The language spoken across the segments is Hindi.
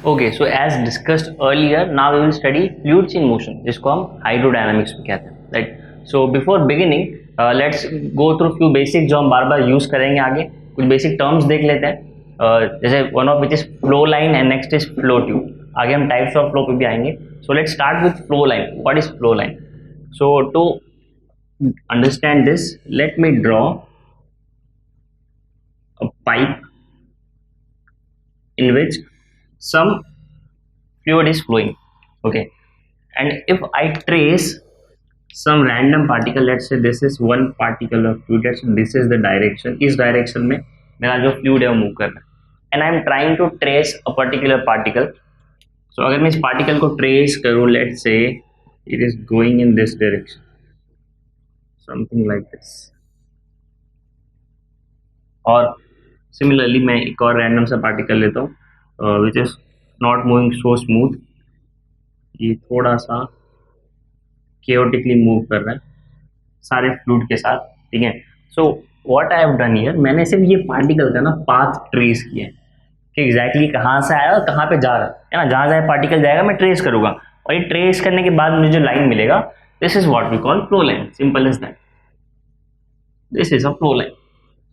Okay, so as discussed earlier, now we will study fluids in motion, जिसको हम हाइड्रोडायनामिक्स में कहते हैं, right. So before beginning let's go through few basic जो हम बार बार यूज करेंगे. आगे कुछ बेसिक टर्म्स देख लेते हैं. जैसे one of which is flow line and next is flow tube. आगे हम टाइप्स ऑफ फ्लो पे भी आएंगे. So let's start with flow line. What is flow line? So to understand this, let me draw a pipe in which some fluid is flowing. Okay, and if I trace some random particle, let's say this is one particle of fluid, let's say this is the direction, इस direction में मेरा जो fluid है वो move कर रहा है, and I am trying to trace a particular particle. So अगर मैं इस particle को trace करूँ, let's say it is going in this direction, something like this. और सिमिलरली मैं एक और रैंडम सा पार्टिकल लेता हूँ which is not moving so smooth. ये थोड़ा सा केओटिकली मूव कर रहा है सारे फ्लूइड के साथ, ठीक है. So what I have done here, मैंने सिर्फ ये पार्टिकल का ना पाथ ट्रेस किया है कि एग्जैक्टली कहाँ से आया और कहाँ पे जा रहा है ना. जहाँ जहाँ पार्टिकल जाएगा मैं ट्रेस करूँगा, और ये ट्रेस करने के बाद मुझे जो लाइन मिलेगा, this is what we call flow line. Simple is that. This is a flow line.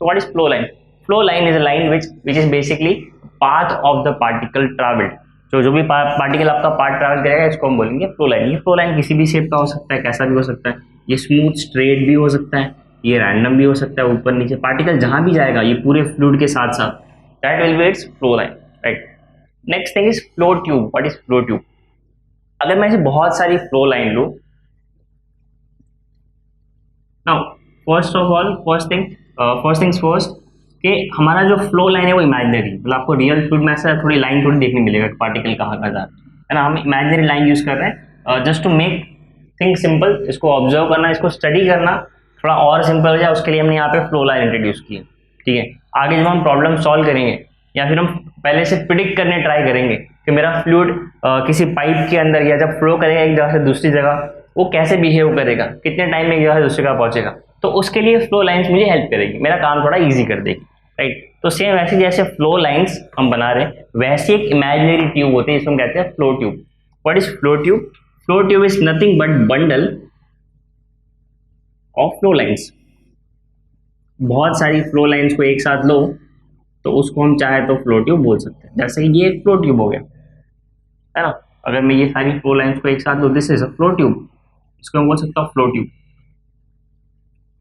So what is flow line? Flow line is a line which is basically path of the particle traveled. जो भी पार्टिकल आपका पाथ ट्रैवल करेगा इसको हम बोलेंगे फ्लो लाइन. ये फ्लो लाइन किसी भी शेप का हो सकता है, कैसा भी हो सकता है. ये स्मूथ स्ट्रेट भी हो सकता है, ये रैंडम भी हो सकता है, ऊपर नीचे पार्टिकल जहां भी जाएगा ये पूरे फ्लूइड के साथ साथ, that will B it's flow line, right. Next thing is flow tube. What is flow tube? अगर मैं ऐसे बहुत सारी फ्लो लाइन लूँ, नाउ फर्स्ट थिंग्स फर्स्ट कि हमारा जो फ्लो लाइन है वो इमेजिनरी, मतलब आपको रियल फ्लूइड में ऐसा थोड़ी लाइन थोड़ी देखने मिलेगा पार्टिकल कहाँ कहाँ जा रहा है ना. हम इमेजिनरी लाइन यूज कर रहे हैं just to make thing simple. इसको ऑब्जर्व करना, इसको स्टडी करना थोड़ा और सिंपल हो जाए, उसके लिए हमने यहाँ पे फ्लो लाइन इंट्रोड्यूस की है, ठीक है. आगे जब हम प्रॉब्लम सॉल्व करेंगे या फिर हम पहले से प्रिडिक्ट करने ट्राई करेंगे कि मेरा फ्लूइड किसी पाइप के अंदर या जब फ्लो करेगा एक जगह से दूसरी जगह, वो कैसे बिहेव करेगा, कितने टाइम में एक जगह से दूसरी जगह पहुंचेगा, तो उसके लिए फ्लो लाइंस मुझे हेल्प करेगी, मेरा काम थोड़ा इजी कर देगी, राइट. तो सेम वैसे जैसे फ्लो लाइंस हम बना रहे हैं वैसे एक इमेजिनरी ट्यूब होती है, जिसको हम कहते हैं flow tube. What is flow tube? Flow tube is nothing but bundle of flow lines. बहुत सारी फ्लो लाइंस को एक साथ लो तो उसको हम चाहे तो फ्लो ट्यूब बोल सकते हैं. जैसे कि ये एक फ्लो ट्यूब हो गया है ना. अगर मैं ये सारी फ्लो लाइंस को एक साथ लो, this is a flow tube, इसको हम बोल सकता हूँ flow tube.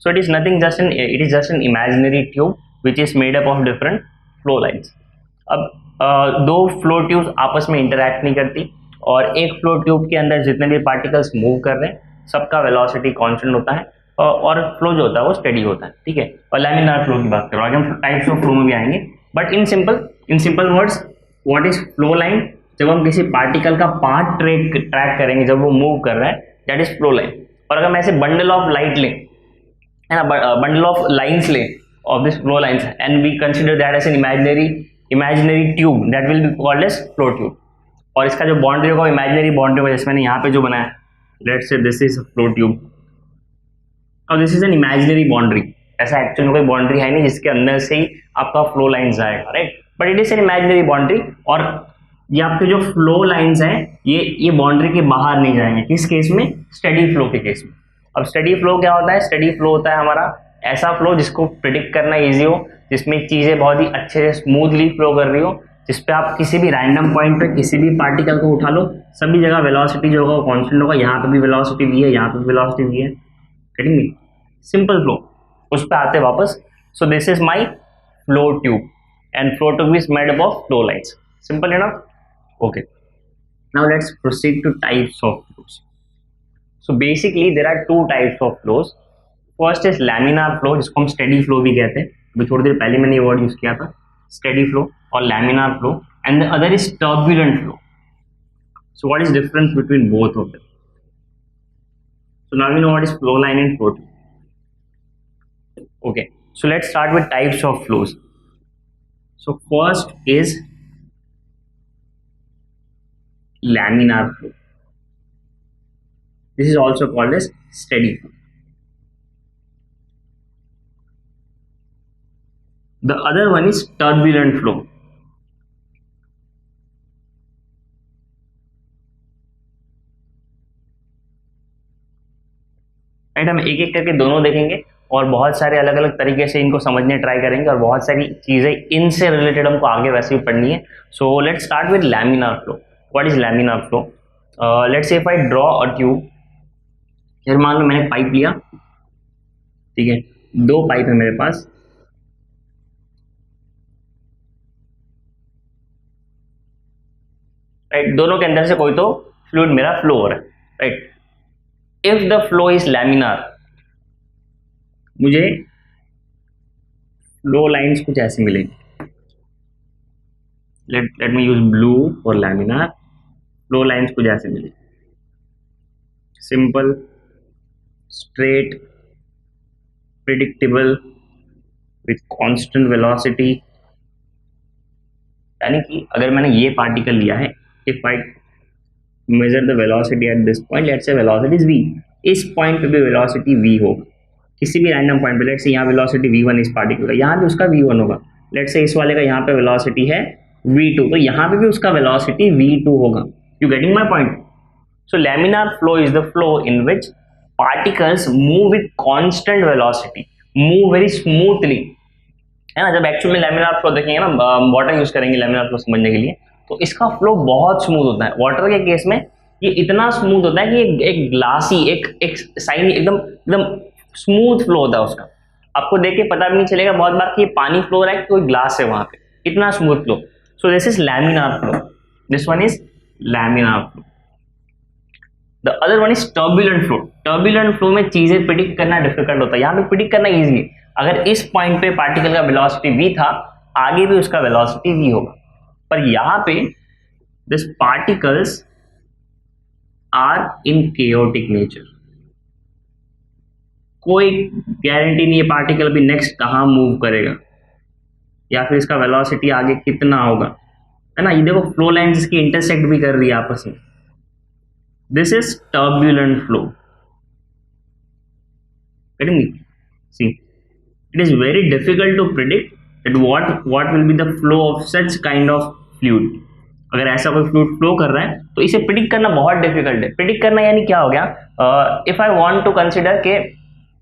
So it is nothing, it is just an imaginary tube which is made up of different flow lines. अब दो फ्लो ट्यूब्स आपस में इंटरैक्ट नहीं करती, और एक फ्लो ट्यूब के अंदर जितने भी पार्टिकल्स मूव कर रहे हैं सबका वेलोसिटी कांस्टेंट होता है, और फ्लो जो होता है वो स्टेडी होता है, ठीक है. और लैमिनार फ्लो की बात करो, आगे हम टाइप्स ऑफ फ्लो में भी आएंगे, but in simple words what is flow line? जब हम किसी पार्टिकल का पाथ ट्रैक करेंगे, जब वो मूव कर रहा है, दैट इज फ्लो लाइन. और अगर मैं ऐसे बंडल ऑफ लाइट लें है ना, बंडल ऑफ लाइंस ले of this flow lines, and we consider that as an imaginary tube, that will be called as flow tube. और इसका जो बाउंड्री होगा इमेजिनरी बाउंड्री होगा, जैसे मैंने यहाँ पे जो बनाया, let's say this is flow tube, और this is an imaginary boundary. ऐसा एक्चुअल में कोई बाउंड्री है नहीं जिसके अंदर से ही आपका फ्लो लाइंस जाएगा, right, but it is an imaginary boundary. और ये आपके जो फ्लो लाइंस हैं ये बाउंड्री के बाहर नहीं जाएंगे. किस केस में? स्टेडी फ्लो के केस में. अब स्टेडी फ्लो क्या होता है? स्टेडी फ्लो होता है हमारा ऐसा फ्लो जिसको प्रिडिक्ट करना इजी हो, जिसमें चीज़ें बहुत ही अच्छे से स्मूथली फ्लो कर रही हो, जिस पे आप किसी भी रैंडम पॉइंट पे किसी भी पार्टिकल को उठा लो, सभी जगह वेलोसिटी जो होगा वो कांस्टेंट होगा. यहाँ पे भी वेलोसिटी भी है, यहाँ पे भी वेलोसिटी भी है, गेटिंग मी? Simple flow. उस पर आते वापस. So this is my flow tube, and flow tube is made up of flow lines. Simple enough. Okay, now let's proceed two types of flows. So basically there are two types of flows. First is laminar flow, जिसको हम steady flow भी कहते हैं. अभी थोड़ी देर पहले मैंने ये वर्ड यूज किया था, steady flow और laminar flow, and the other is turbulent flow. So what is difference between both of them? So now we know what is flow line and flow tube. Okay, so let's start with types of flows. So first is laminar flow. This is also called as steady flow. The other one is turbulent flow. Right. हम एक एक करके दोनों देखेंगे और बहुत सारे अलग अलग तरीके से इनको समझने ट्राई करेंगे और बहुत सारी चीज़ें इनसे रिलेटेड हमको आगे वैसे भी पढ़नी है। सो let's start with laminar flow. What is laminar flow? Let's say if I draw a tube. फिर मान लो मैंने पाइप लिया, ठीक है, दो पाइप है मेरे पास, राइट, दोनों के अंदर से कोई तो फ्लूइड मेरा फ्लो हो रहा है, right. If the flow is laminar, मुझे फ्लो लाइंस कुछ ऐसे मिलेंगी। Let me use blue for laminar. Flow lines कुछ ऐसे मिलेंगी, simple, straight, predictable, with constant velocity. यानी कि अगर मैंने ये पार्टिकल लिया है, if I measure the velocity at this point, let's say velocity is v, इस पॉइंट पे भी वेलोसिटी v होगा, किसी भी रैंडम पॉइंट पे। लेट्स से यहाँ वेलोसिटी v1 इस पार्टिकल का, यहाँ भी उसका v1 होगा। लेट्स से इस वाले का यहाँ पे वेलोसिटी है v2, तो यहाँ पे भी उसका वेलोसिटी v2 होगा। You getting my point? So laminar flow is the flow in which particles move with constant velocity, move very smoothly, है ना। जब एक्चुअल में लैमिनार फ्लो देखेंगे ना, वाटर यूज करेंगे लैमिनार फ्लो समझने के लिए, तो इसका फ्लो बहुत स्मूथ होता है। वाटर के केस में ये इतना स्मूथ होता है कि एक ग्लासी, एक साइन, एकदम एकदम स्मूथ फ्लो होता है उसका। आपको देख के पता भी नहीं चलेगा बहुत बार कि ये पानी फ्लो हो रहा है कि कोई ग्लास है वहां पे, इतना smooth flow. So this is laminar flow, this one is laminar flow. The other one is turbulent flow. Turbulent flow में चीजें प्रिडिक्ट करना डिफिकल्ट होता है, यहाँ पे प्रिडिक्ट करना इजी है। अगर इस पॉइंट पे पार्टिकल का वेलोसिटी v था, आगे भी उसका वेलोसिटी v होगा, पर यहाँ पे this particles are in chaotic nature. कोई गारंटी नहीं है पार्टिकल भी नेक्स्ट कहाँ मूव करेगा या फिर इसका वेलोसिटी आगे कितना होगा, है ना। ये देखो फ्लो लाइन जिसकी इंटरसेक्ट भी कर रही है आपस में। This is turbulent flow. getting me? See, it is very difficult to predict that what will be the flow of such kind of fluid. अगर ऐसा कोई फ्लूइड फ्लो कर रहा है तो इसे प्रिडिक्ट करना बहुत डिफिकल्ट है। प्रिडिक्ट करना यानी क्या हो गया? If I want to consider के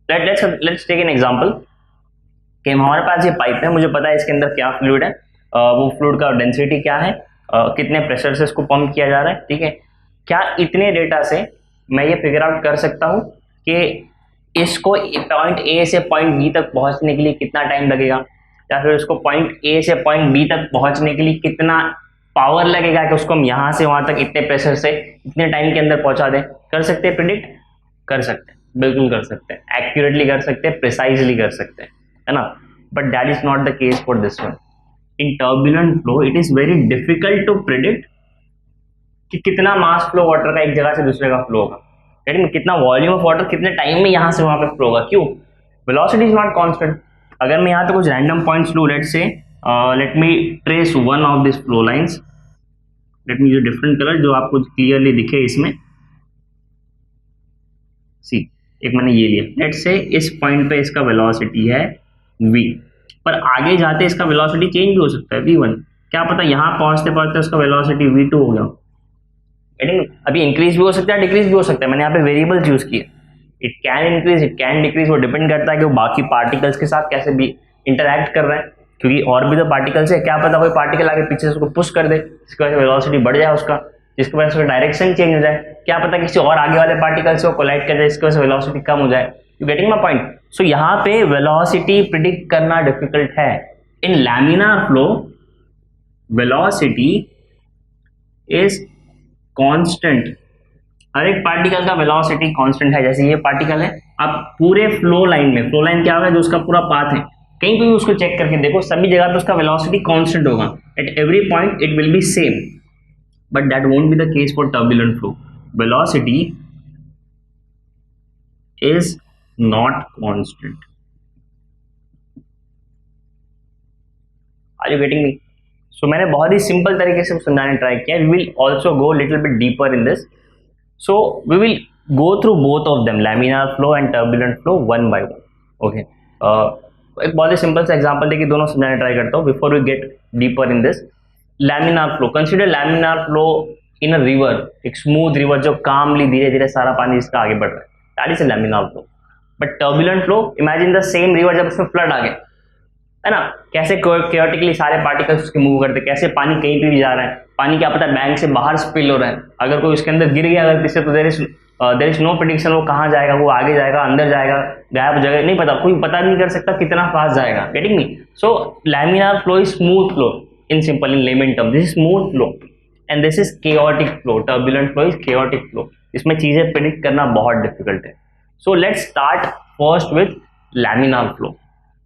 लेट्स टेक एन एग्जांपल कि हमारे पास ये पाइप है, मुझे पता है इसके अंदर क्या फ्लूइड है, वो फ्लूइड का डेंसिटी क्या है, कितने प्रेशर से इसको पंप किया जा रहा है, ठीक है। क्या इतने डेटा से मैं ये फिगर आउट कर सकता हूँ कि इसको पॉइंट ए से पॉइंट बी तक पहुंचने के लिए कितना टाइम लगेगा, या फिर उसको पॉइंट ए से पॉइंट बी तक पहुंचने के लिए कितना पावर लगेगा कि उसको हम यहाँ से वहां तक इतने प्रेशर से इतने टाइम के अंदर पहुंचा दें? कर सकते हैं प्रिडिक्ट? कर सकते हैं, बिल्कुल कर सकते हैं, एक्यूरेटली कर सकते हैं, प्रिसाइजली कर सकते हैं, है ना। But that is not the case for this one. In turbulent flow it is very difficult to predict कि कितना मास फ्लो वाटर का एक जगह से दूसरे का फ्लो होगा, लेकिन कितना वॉल्यूम ऑफ वाटर कितने टाइम में यहाँ से वहां पे फ्लो होगा। क्यों? Velocity is not constant. अगर मैं यहाँ पे कुछ रैंडम पॉइंट्स लूं, लेट से let me trace one of this flow lines, let me use different colour जो आपको क्लियरली दिखे इसमें। सी, एक मैंने ये लिया, लेट से इस पॉइंट पे इसका वेलोसिटी है v, पर आगे जाते इसका वेलोसिटी चेंज भी हो सकता है v1। क्या पता यहाँ पहुंचते पहुंचते उसका वेलोसिटी v2 हो गया। अभी इंक्रीज भी हो सकता है, डिक्रीज भी हो सकता है। मैंने यहाँ पे वेरिएबल यूज किए, it can increase, it can decrease. वो डिपेंड करता है कि वो बाकी पार्टिकल्स के साथ कैसे भी इंटरैक्ट कर रहे हैं, क्योंकि और भी तो पार्टिकल्स है। क्या पता कोई पार्टिकल आगे पीछे से उसको पुश कर दे, जिसकी वजह से वेलोसिटी बढ़ जाए उसका, जिसकी वजह से डायरेक्शन चेंज हो जाए। क्या पता किसी और आगे वाले पार्टिकल से वो कोलाइड कर जाए, जिसकी वजह से वेलोसिटी कम हो जाए। You getting my point? So यहाँ पे वेलोसिटी प्रिडिक्ट करना डिफिकल्ट है। In laminar flow velocity is constant. हर एक पार्टिकल का वेलोसिटी कांस्टेंट है। जैसे ये पार्टिकल है, अब पूरे फ्लो लाइन में, फ्लो लाइन क्या होगा, जो उसका पूरा पाथ है, कहीं पे भी उसको चेक करके देखो, सभी जगह पे उसका वेलोसिटी कांस्टेंट होगा। At every point it will be same, but that won't be the case for turbulent flow. Velocity is not constant. Are you getting me? So मैंने बहुत ही सिंपल तरीके से समझाने ट्राई किया। We will also go little bit deeper in this, so we will go through both of them, laminar flow and turbulent flow, one by one. Okay, एक बहुत ही सिंपल सा एग्जांपल देखिए, दोनों समझाने ट्राई करता हूँ before we get deeper in this. Laminar flow, consider laminar flow in a river, एक स्मूथ रिवर जो कामली धीरे धीरे सारा पानी इसका आगे बढ़ रहा है, that is a laminar flow. But turbulent flow, imagine the same river जब उसमें फ्लड आ गया, है ना, कैसे क्योटिकली सारे पार्टिकल्स उसके मूव करते, कैसे पानी कहीं पे भी जा रहा है, पानी क्या पता बैंक से बाहर स्पिल हो रहा है, अगर कोई उसके अंदर गिर गया गलती से तो देयर इज नो प्रेडिक्शन वो कहाँ जाएगा, वो आगे जाएगा, अंदर जाएगा, गायब हो जाएगा, नहीं पता, कोई पता नहीं कर सकता कितना फास्ट जाएगा। Getting me? So laminar flow is smooth flow in simple, in lemon term, this is smooth flow and this is chaotic flow. Turbulent flow is chaotic flow, इसमें चीजें प्रेडिक्ट करना बहुत डिफिकल्ट है। सो let's start first with laminar flow.